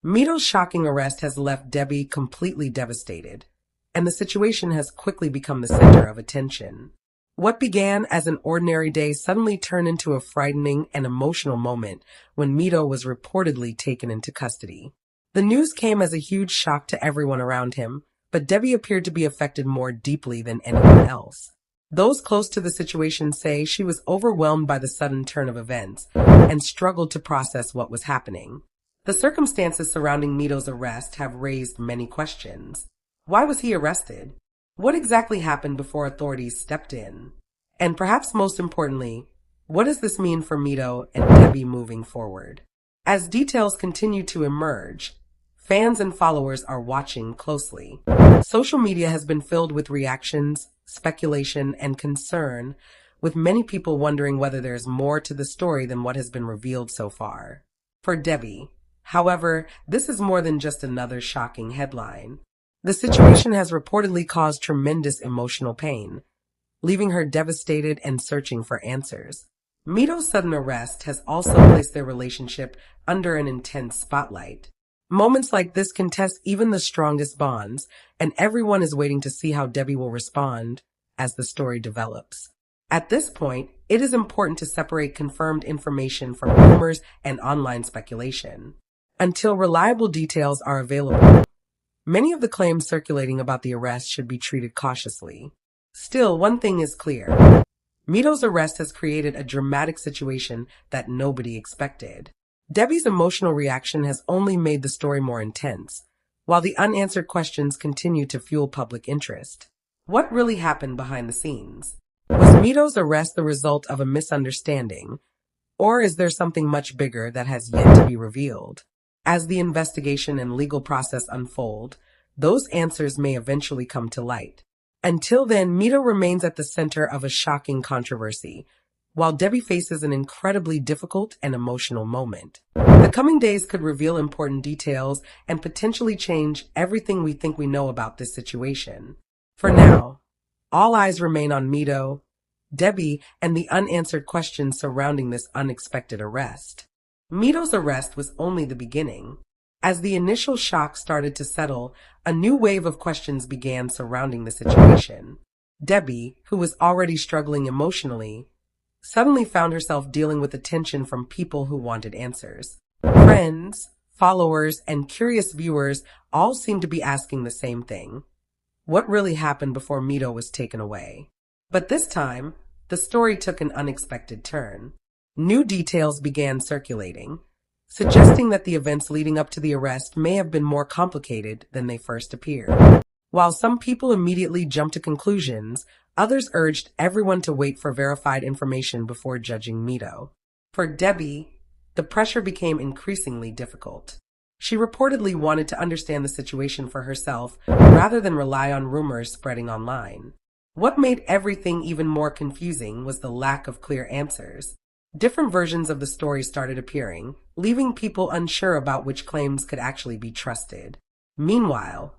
Mido's shocking arrest has left Debby completely devastated, and the situation has quickly become the center of attention. What began as an ordinary day suddenly turned into a frightening and emotional moment when Mido was reportedly taken into custody. The news came as a huge shock to everyone around him, but Debby appeared to be affected more deeply than anyone else. Those close to the situation say she was overwhelmed by the sudden turn of events and struggled to process what was happening. The circumstances surrounding Mido's arrest have raised many questions. Why was he arrested? What exactly happened before authorities stepped in? And perhaps most importantly, what does this mean for Mido and Debby moving forward? As details continue to emerge, fans and followers are watching closely. Social media has been filled with reactions, speculation, and concern, with many people wondering whether there's more to the story than what has been revealed so far. For Debby, however, this is more than just another shocking headline. The situation has reportedly caused tremendous emotional pain, leaving her devastated and searching for answers. Mido's sudden arrest has also placed their relationship under an intense spotlight. Moments like this can test even the strongest bonds, and everyone is waiting to see how Debby will respond as the story develops. At this point, it is important to separate confirmed information from rumors and online speculation. Until reliable details are available, many of the claims circulating about the arrest should be treated cautiously. Still, one thing is clear. Mido's arrest has created a dramatic situation that nobody expected. Debby's emotional reaction has only made the story more intense, while the unanswered questions continue to fuel public interest. What really happened behind the scenes? Was Mido's arrest the result of a misunderstanding, or is there something much bigger that has yet to be revealed? As the investigation and legal process unfold, those answers may eventually come to light. Until then, Mido remains at the center of a shocking controversy, while Debby faces an incredibly difficult and emotional moment. The coming days could reveal important details and potentially change everything we think we know about this situation. For now, all eyes remain on Mido, Debby, and the unanswered questions surrounding this unexpected arrest. Mido's arrest was only the beginning. As the initial shock started to settle, a new wave of questions began surrounding the situation. Debby, who was already struggling emotionally, suddenly found herself dealing with attention from people who wanted answers. Friends, followers, and curious viewers all seemed to be asking the same thing. What really happened before Mido was taken away? But this time, the story took an unexpected turn. New details began circulating, suggesting that the events leading up to the arrest may have been more complicated than they first appeared. While some people immediately jumped to conclusions, others urged everyone to wait for verified information before judging Mido. For Debby, the pressure became increasingly difficult. She reportedly wanted to understand the situation for herself rather than rely on rumors spreading online. What made everything even more confusing was the lack of clear answers. Different versions of the story started appearing, leaving people unsure about which claims could actually be trusted. Meanwhile,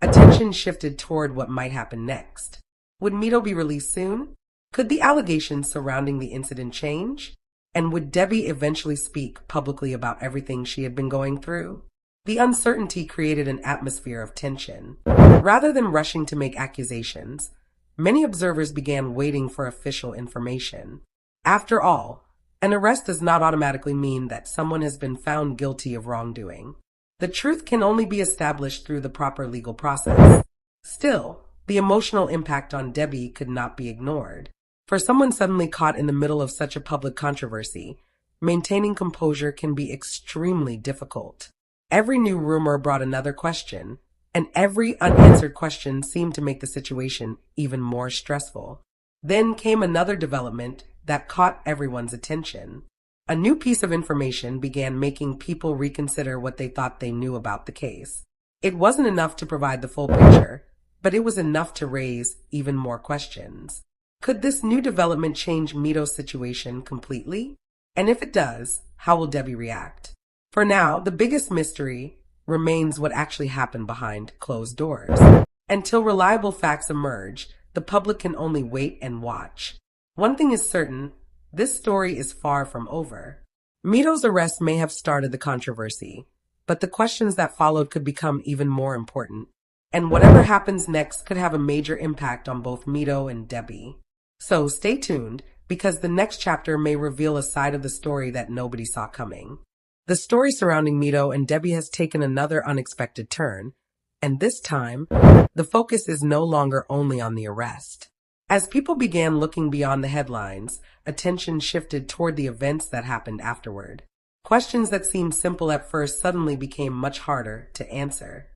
attention shifted toward what might happen next. Would Mido be released soon? Could the allegations surrounding the incident change? And would Debby eventually speak publicly about everything she had been going through? The uncertainty created an atmosphere of tension. Rather than rushing to make accusations, many observers began waiting for official information. After all, an arrest does not automatically mean that someone has been found guilty of wrongdoing. The truth can only be established through the proper legal process. Still, the emotional impact on Debby could not be ignored. For someone suddenly caught in the middle of such a public controversy, maintaining composure can be extremely difficult. Every new rumor brought another question, and every unanswered question seemed to make the situation even more stressful. Then came another development that caught everyone's attention. A new piece of information began making people reconsider what they thought they knew about the case. It wasn't enough to provide the full picture, but it was enough to raise even more questions. Could this new development change Mido's situation completely? And if it does, how will Debby react? For now, the biggest mystery remains what actually happened behind closed doors. Until reliable facts emerge, the public can only wait and watch. One thing is certain, this story is far from over. Mido's arrest may have started the controversy, but the questions that followed could become even more important. And whatever happens next could have a major impact on both Mido and Debby. So stay tuned, because the next chapter may reveal a side of the story that nobody saw coming. The story surrounding Mido and Debby has taken another unexpected turn, and this time, the focus is no longer only on the arrest. As people began looking beyond the headlines, attention shifted toward the events that happened afterward. Questions that seemed simple at first suddenly became much harder to answer.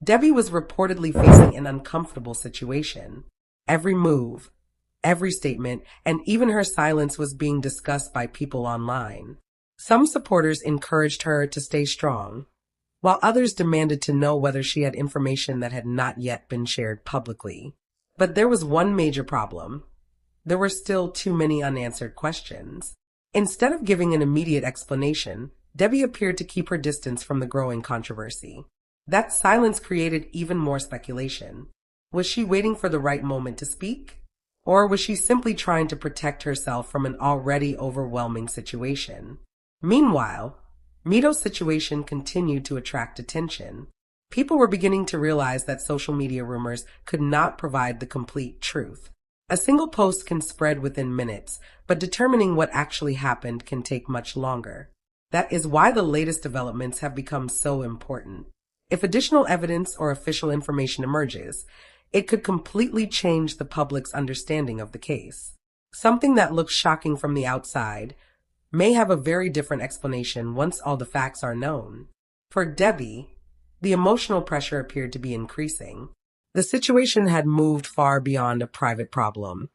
Debby was reportedly facing an uncomfortable situation. Every move, every statement, and even her silence was being discussed by people online. Some supporters encouraged her to stay strong, while others demanded to know whether she had information that had not yet been shared publicly. But there was one major problem. There were still too many unanswered questions. Instead of giving an immediate explanation, Debby appeared to keep her distance from the growing controversy. That silence created even more speculation. Was she waiting for the right moment to speak? Or was she simply trying to protect herself from an already overwhelming situation? Meanwhile, Mido's situation continued to attract attention. People were beginning to realize that social media rumors could not provide the complete truth. A single post can spread within minutes, but determining what actually happened can take much longer. That is why the latest developments have become so important. If additional evidence or official information emerges, it could completely change the public's understanding of the case. Something that looks shocking from the outside may have a very different explanation once all the facts are known. For Debby, the emotional pressure appeared to be increasing. The situation had moved far beyond a private problem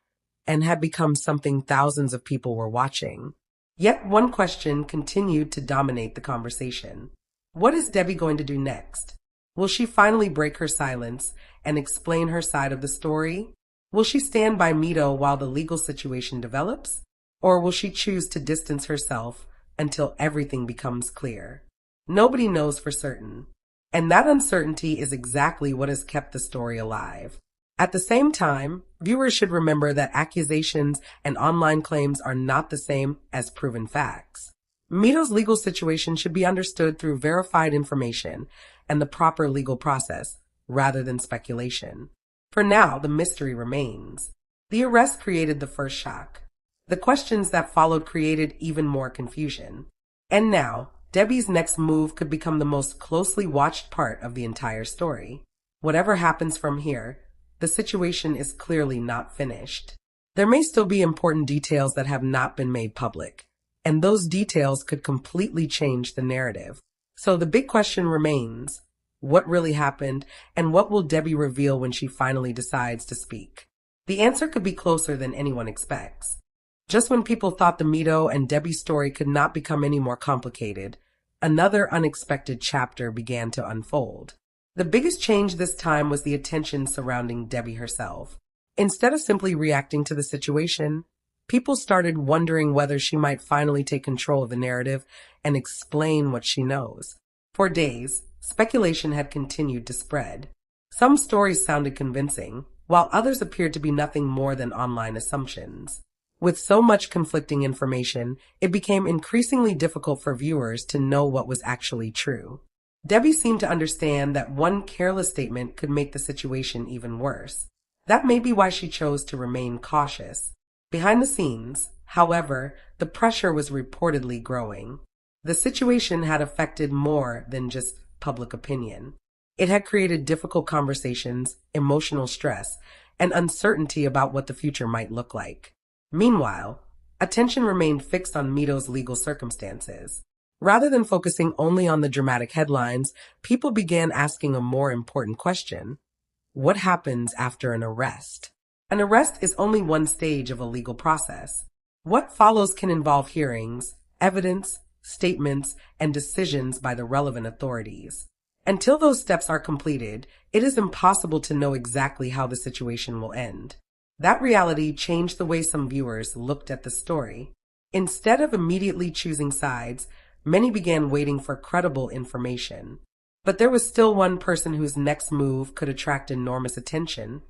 and had become something thousands of people were watching. Yet one question continued to dominate the conversation. What is Debby going to do next? Will she finally break her silence and explain her side of the story? Will she stand by Mido while the legal situation develops? Or will she choose to distance herself until everything becomes clear? Nobody knows for certain. And that uncertainty is exactly what has kept the story alive. At the same time, viewers should remember that accusations and online claims are not the same as proven facts. Mido's legal situation should be understood through verified information and the proper legal process, rather than speculation. For now, the mystery remains. The arrest created the first shock. The questions that followed created even more confusion. And now, Debby's next move could become the most closely watched part of the entire story. Whatever happens from here, the situation is clearly not finished. There may still be important details that have not been made public, and those details could completely change the narrative. So the big question remains, what really happened, and what will Debby reveal when she finally decides to speak? The answer could be closer than anyone expects. Just when people thought the Mido and Debby story could not become any more complicated, another unexpected chapter began to unfold. The biggest change this time was the attention surrounding Debby herself. Instead of simply reacting to the situation, people started wondering whether she might finally take control of the narrative and explain what she knows. For days, speculation had continued to spread. Some stories sounded convincing, while others appeared to be nothing more than online assumptions. With so much conflicting information, it became increasingly difficult for viewers to know what was actually true. Debby seemed to understand that one careless statement could make the situation even worse. That may be why she chose to remain cautious. Behind the scenes, however, the pressure was reportedly growing. The situation had affected more than just public opinion. It had created difficult conversations, emotional stress, and uncertainty about what the future might look like. Meanwhile, attention remained fixed on Mido's legal circumstances. Rather than focusing only on the dramatic headlines, people began asking a more important question. What happens after an arrest? An arrest is only one stage of a legal process. What follows can involve hearings, evidence, statements, and decisions by the relevant authorities. Until those steps are completed, it is impossible to know exactly how the situation will end. That reality changed the way some viewers looked at the story. Instead of immediately choosing sides, many began waiting for credible information. But there was still one person whose next move could attract enormous attention: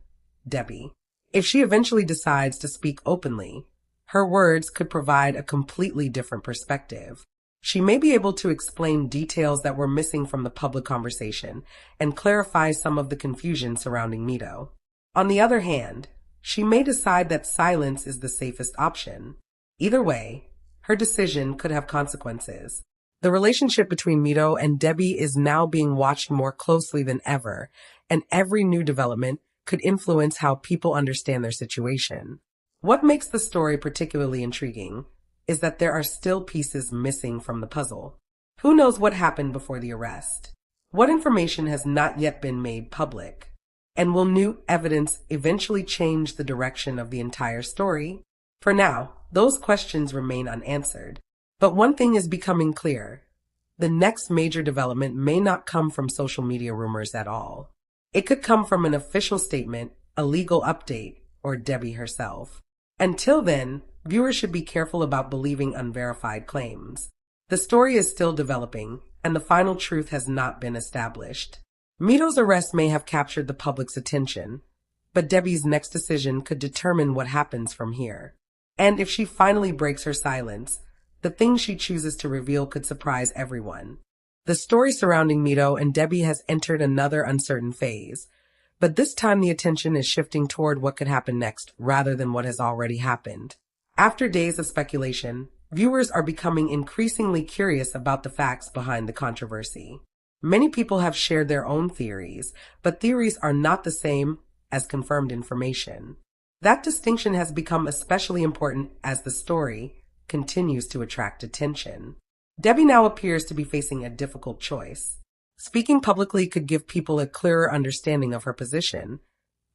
Debby. If she eventually decides to speak openly, her words could provide a completely different perspective. She may be able to explain details that were missing from the public conversation and clarify some of the confusion surrounding Mido. On the other hand, she may decide that silence is the safest option. Either way, her decision could have consequences. The relationship between Mido and Debby is now being watched more closely than ever, and every new development could influence how people understand their situation. What makes the story particularly intriguing is that there are still pieces missing from the puzzle. Who knows what happened before the arrest? What information has not yet been made public? And will new evidence eventually change the direction of the entire story? For now, those questions remain unanswered. But one thing is becoming clear. The next major development may not come from social media rumors at all. It could come from an official statement, a legal update, or Debby herself. Until then, viewers should be careful about believing unverified claims. The story is still developing, and the final truth has not been established. Mido's arrest may have captured the public's attention, but Debby's next decision could determine what happens from here. And if she finally breaks her silence, the things she chooses to reveal could surprise everyone. The story surrounding Mido and Debby has entered another uncertain phase, but this time the attention is shifting toward what could happen next rather than what has already happened. After days of speculation, viewers are becoming increasingly curious about the facts behind the controversy. Many people have shared their own theories, but theories are not the same as confirmed information. That distinction has become especially important as the story continues to attract attention. Debby now appears to be facing a difficult choice. Speaking publicly could give people a clearer understanding of her position,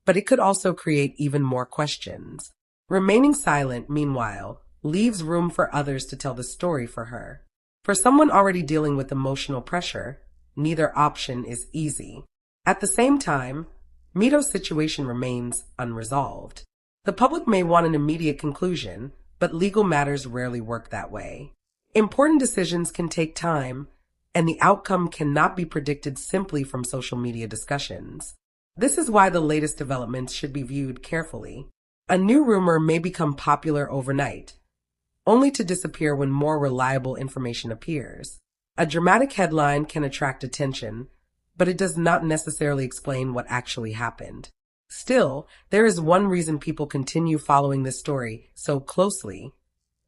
but it could also create even more questions. Remaining silent, meanwhile, leaves room for others to tell the story for her. For someone already dealing with emotional pressure, neither option is easy. At the same time, Mido's situation remains unresolved. The public may want an immediate conclusion, but legal matters rarely work that way. Important decisions can take time, and the outcome cannot be predicted simply from social media discussions. This is why the latest developments should be viewed carefully. A new rumor may become popular overnight, only to disappear when more reliable information appears. A dramatic headline can attract attention, but it does not necessarily explain what actually happened. Still, there is one reason people continue following this story so closely.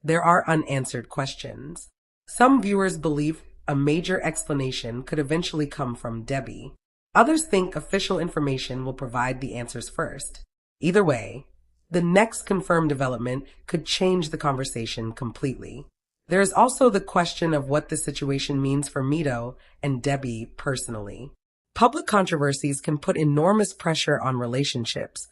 There are unanswered questions. Some viewers believe a major explanation could eventually come from Debby. Others think official information will provide the answers first. Either way, the next confirmed development could change the conversation completely. There is also the question of what the situation means for Mido and Debby personally. Public controversies can put enormous pressure on relationships,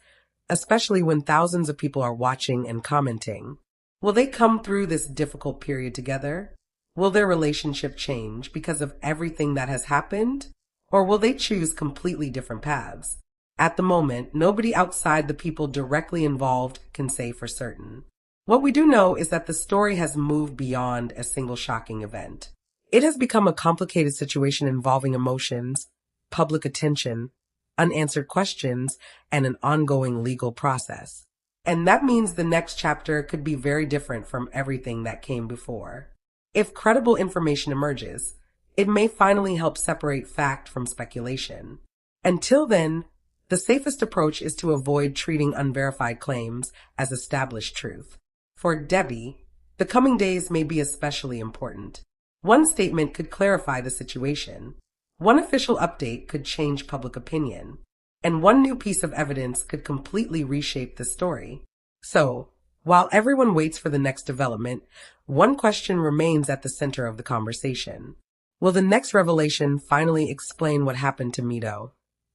especially when thousands of people are watching and commenting. Will they come through this difficult period together? Will their relationship change because of everything that has happened? Or will they choose completely different paths? At the moment, nobody outside the people directly involved can say for certain. What we do know is that the story has moved beyond a single shocking event. It has become a complicated situation involving emotions, public attention, unanswered questions, and an ongoing legal process. And that means the next chapter could be very different from everything that came before. If credible information emerges, it may finally help separate fact from speculation. Until then, the safest approach is to avoid treating unverified claims as established truth. For Debby, the coming days may be especially important. One statement could clarify the situation. One official update could change public opinion. And one new piece of evidence could completely reshape the story. So, while everyone waits for the next development, one question remains at the center of the conversation. Will the next revelation finally explain what happened to Mido?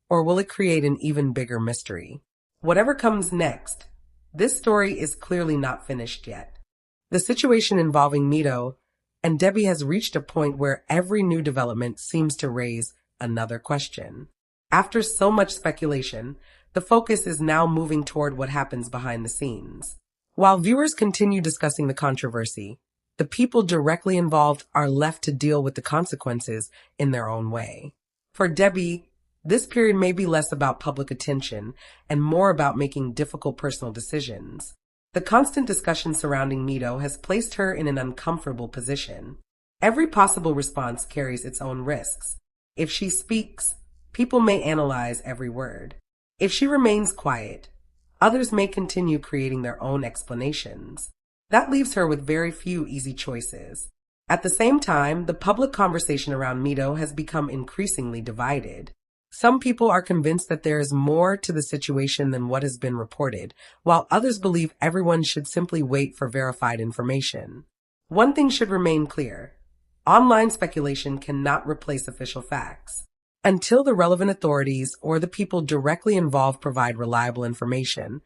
Or will it create an even bigger mystery? Whatever comes next, this story is clearly not finished yet. The situation involving Mido and Debby has reached a point where every new development seems to raise another question. After so much speculation, the focus is now moving toward what happens behind the scenes. While viewers continue discussing the controversy, the people directly involved are left to deal with the consequences in their own way. For Debby, this period may be less about public attention and more about making difficult personal decisions. The constant discussion surrounding Mido has placed her in an uncomfortable position. Every possible response carries its own risks. If she speaks, people may analyze every word. If she remains quiet, others may continue creating their own explanations. That leaves her with very few easy choices. At the same time, the public conversation around Mido has become increasingly divided. Some people are convinced that there is more to the situation than what has been reported, while others believe everyone should simply wait for verified information. One thing should remain clear. Online speculation cannot replace official facts. Until the relevant authorities or the people directly involved provide reliable information,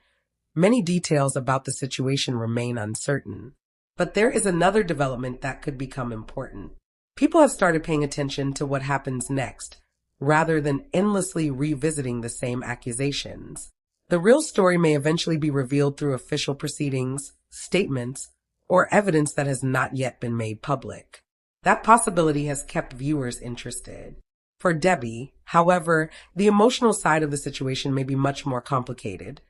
many details about the situation remain uncertain. But there is another development that could become important. People have started paying attention to what happens next, rather than endlessly revisiting the same accusations. The real story may eventually be revealed through official proceedings, statements, or evidence that has not yet been made public. That possibility has kept viewers interested. For Debby, however, the emotional side of the situation may be much more complicated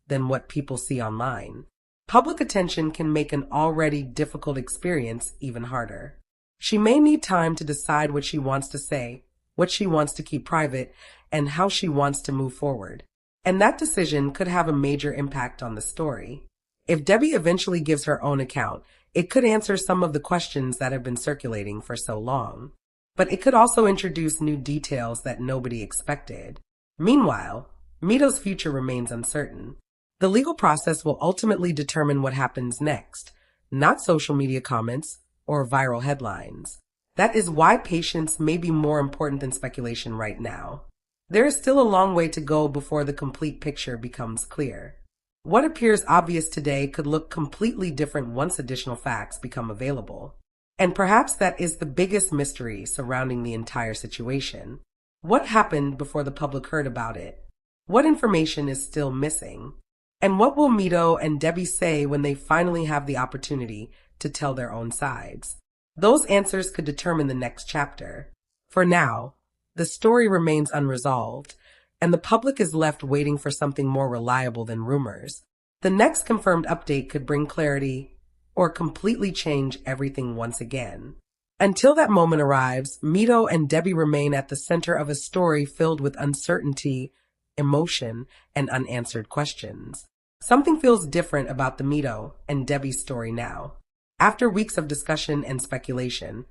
than what people see online. Public attention can make an already difficult experience even harder. She may need time to decide what she wants to say, what she wants to keep private, and how she wants to move forward. And that decision could have a major impact on the story. If Debby eventually gives her own account, it could answer some of the questions that have been circulating for so long. But it could also introduce new details that nobody expected. Meanwhile, Mido's future remains uncertain. The legal process will ultimately determine what happens next, not social media comments or viral headlines. That is why patience may be more important than speculation right now. There is still a long way to go before the complete picture becomes clear. What appears obvious today could look completely different once additional facts become available. And perhaps that is the biggest mystery surrounding the entire situation. What happened before the public heard about it? What information is still missing? And what will Mido and Debby say when they finally have the opportunity to tell their own sides? Those answers could determine the next chapter. For now, the story remains unresolved, and the public is left waiting for something more reliable than rumors. The next confirmed update could bring clarity or completely change everything once again. Until that moment arrives, Mido and Debby remain at the center of a story filled with uncertainty, emotion, and unanswered questions. Something feels different about the Mido and Debby story now. After weeks of discussion and speculation,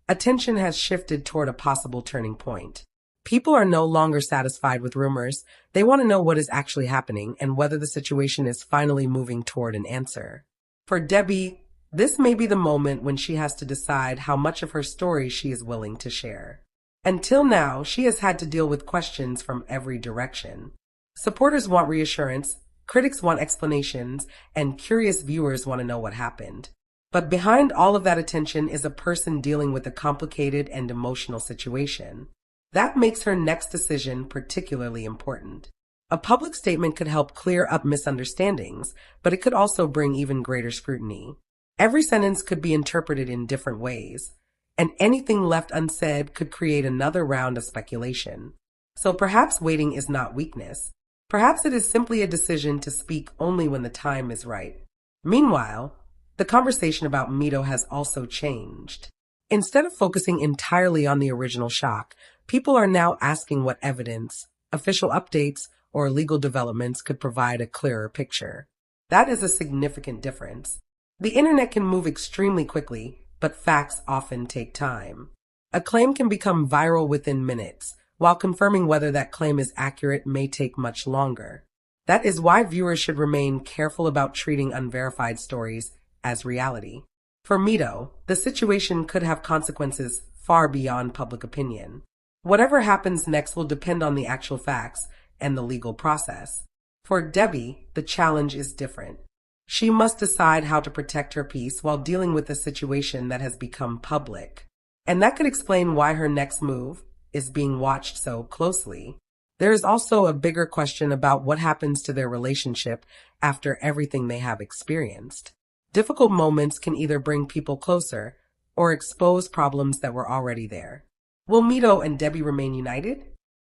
attention has shifted toward a possible turning point. People are no longer satisfied with rumors. They want to know what is actually happening and whether the situation is finally moving toward an answer. For Debby, this may be the moment when she has to decide how much of her story she is willing to share. Until now, she has had to deal with questions from every direction. Supporters want reassurance, critics want explanations, and curious viewers want to know what happened. But behind all of that attention is a person dealing with a complicated and emotional situation. That makes her next decision particularly important. A public statement could help clear up misunderstandings, but it could also bring even greater scrutiny. Every sentence could be interpreted in different ways, and anything left unsaid could create another round of speculation. So perhaps waiting is not weakness. Perhaps it is simply a decision to speak only when the time is right. Meanwhile, the conversation about Mido has also changed. Instead of focusing entirely on the original shock, people are now asking what evidence, official updates, or legal developments could provide a clearer picture. That is a significant difference. The internet can move extremely quickly, but facts often take time. A claim can become viral within minutes, while confirming whether that claim is accurate may take much longer. That is why viewers should remain careful about treating unverified stories as reality. For Mido, the situation could have consequences far beyond public opinion. Whatever happens next will depend on the actual facts and the legal process. For Debby, the challenge is different. She must decide how to protect her peace while dealing with a situation that has become public. And that could explain why her next move is being watched so closely. There is also a bigger question about what happens to their relationship after everything they have experienced. Difficult moments can either bring people closer or expose problems that were already there. Will Mido and Debby remain united?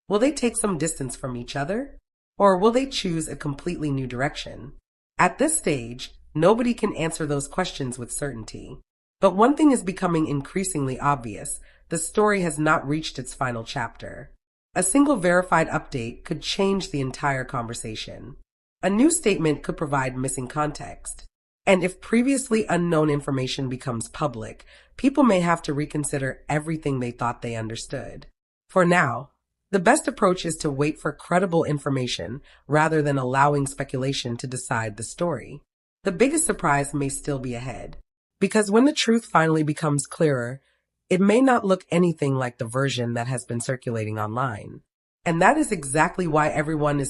Will they take some distance from each other? Or will they choose a completely new direction? At this stage, nobody can answer those questions with certainty. But one thing is becoming increasingly obvious. The story has not reached its final chapter. A single verified update could change the entire conversation. A new statement could provide missing context. And if previously unknown information becomes public, people may have to reconsider everything they thought they understood. For now, the best approach is to wait for credible information rather than allowing speculation to decide the story. The biggest surprise may still be ahead, because when the truth finally becomes clearer, it may not look anything like the version that has been circulating online. And that is exactly why everyone is